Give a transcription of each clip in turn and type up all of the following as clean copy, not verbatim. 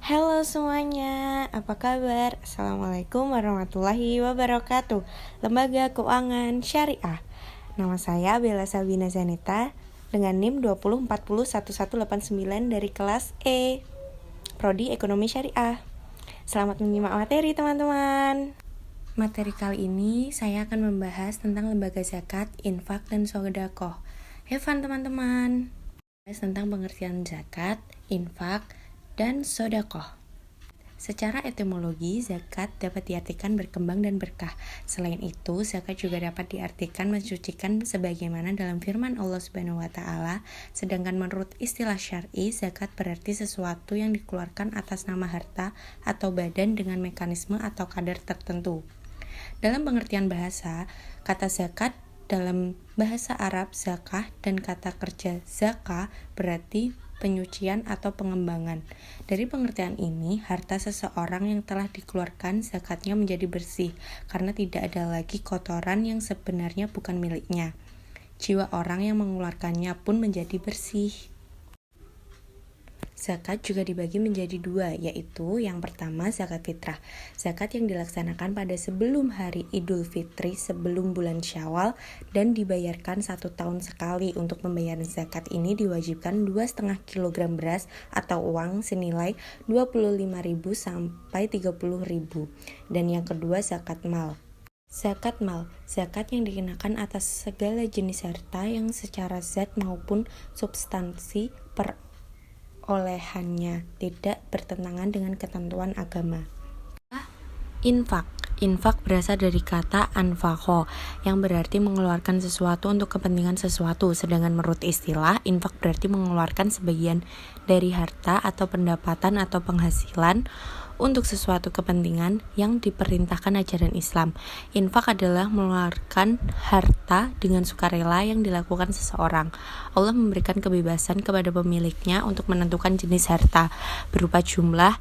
Halo semuanya, apa kabar? Assalamualaikum warahmatullahi wabarakatuh. Lembaga Keuangan Syariah. Nama saya Bella Sabina Zaneta dengan NIM 20401189 dari kelas E, Prodi Ekonomi Syariah. Selamat menyimak materi teman-teman. Materi kali ini saya akan membahas tentang lembaga zakat, infak, dan sedekah. Have fun teman-teman. Tentang pengertian zakat, infak, dan sedekah. Secara etimologi, zakat dapat diartikan berkembang dan berkah. Selain itu, zakat juga dapat diartikan mensucikan sebagaimana dalam firman Allah Subhanahu wa taala. Sedangkan menurut istilah syar'i, zakat berarti sesuatu yang dikeluarkan atas nama harta atau badan dengan mekanisme atau kadar tertentu. Dalam pengertian bahasa, kata zakat dalam bahasa Arab zakah dan kata kerja zakah berarti penyucian atau pengembangan. Dari pengertian ini, harta seseorang yang telah dikeluarkan zakatnya menjadi bersih karena tidak ada lagi kotoran yang sebenarnya bukan miliknya. Jiwa orang yang mengeluarkannya pun menjadi bersih. Zakat juga dibagi menjadi dua, yaitu yang pertama zakat fitrah. Zakat yang dilaksanakan pada sebelum hari Idul Fitri sebelum bulan Syawal dan dibayarkan 1 tahun sekali. Untuk pembayaran zakat ini diwajibkan 2,5 kg beras atau uang senilai 25.000 sampai 30.000. Dan yang kedua zakat mal. Zakat mal, zakat yang dikenakan atas segala jenis harta yang secara zat maupun substansi perolehannya tidak bertentangan dengan ketentuan agama. Infak berasal dari kata anfaqo yang berarti mengeluarkan sesuatu untuk kepentingan sesuatu. Sedangkan menurut istilah, infak berarti mengeluarkan sebagian dari harta atau pendapatan atau penghasilan untuk sesuatu kepentingan yang diperintahkan ajaran Islam. Infak adalah mengeluarkan harta dengan sukarela yang dilakukan seseorang. Allah memberikan kebebasan kepada pemiliknya untuk menentukan jenis harta berupa jumlah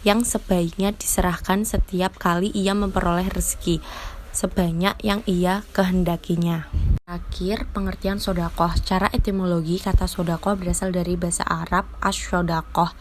yang sebaiknya diserahkan setiap kali ia memperoleh rezeki, sebanyak yang ia kehendakinya. Terakhir, pengertian sedekah. Secara etimologi, kata sedekah berasal dari bahasa Arab as-shadaqah.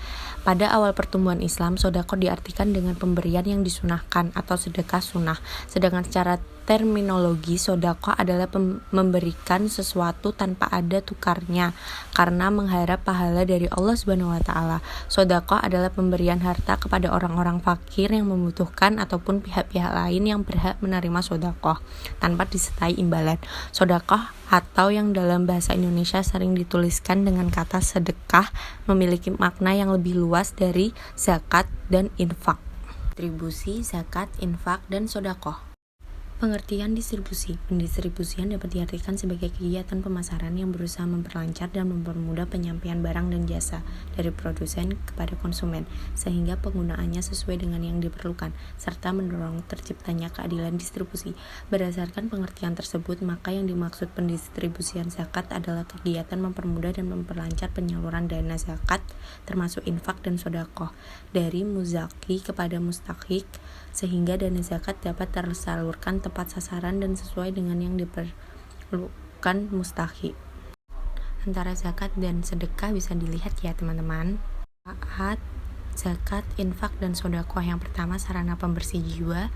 Pada awal pertumbuhan Islam, sedekah diartikan dengan pemberian yang disunahkan atau sedekah sunnah. Sedangkan secara terminologi, sedekah adalah memberikan sesuatu tanpa ada tukarnya karena mengharap pahala dari Allah Subhanahu wa taala. Sedekah adalah pemberian harta kepada orang-orang fakir yang membutuhkan ataupun pihak-pihak lain yang berhak menerima sedekah tanpa disertai imbalan. Sedekah atau yang dalam bahasa Indonesia sering dituliskan dengan kata sedekah memiliki makna yang lebih luas dari zakat dan infak. Distribusi, zakat, infak, dan sedekah. Pengertian distribusi. Pendistribusian dapat diartikan sebagai kegiatan pemasaran yang berusaha memperlancar dan mempermudah penyampaian barang dan jasa dari produsen kepada konsumen, sehingga penggunaannya sesuai dengan yang diperlukan, serta mendorong terciptanya keadilan distribusi. Berdasarkan pengertian tersebut, maka yang dimaksud pendistribusian zakat adalah kegiatan mempermudah dan memperlancar penyaluran dana zakat, termasuk infak dan sedekah, dari muzaki kepada mustahik, sehingga dana zakat dapat tersalurkan tepat sasaran dan sesuai dengan yang diperlukan mustahik. Antara zakat dan sedekah bisa dilihat ya teman-teman. Zakat, infak, dan sedekah. Yang pertama, sarana pembersih jiwa,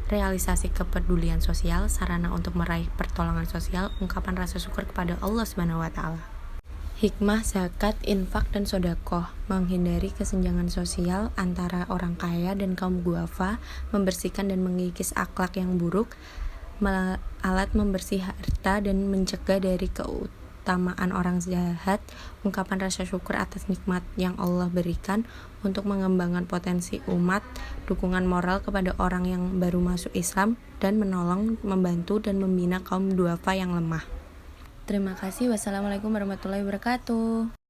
realisasi kepedulian sosial, sarana untuk meraih pertolongan sosial, ungkapan rasa syukur kepada Allah Subhanahu wa taala. Hikmah zakat, infak, dan sedekah: menghindari kesenjangan sosial antara orang kaya dan kaum duafa, membersihkan dan mengikis akhlak yang buruk, alat membersih harta dan mencegah dari keutamaan orang jahat, ungkapan rasa syukur atas nikmat yang Allah berikan untuk mengembangkan potensi umat, dukungan moral kepada orang yang baru masuk Islam, dan menolong, membantu, dan membina kaum duafa yang lemah. Terima kasih. Wassalamualaikum warahmatullahi wabarakatuh.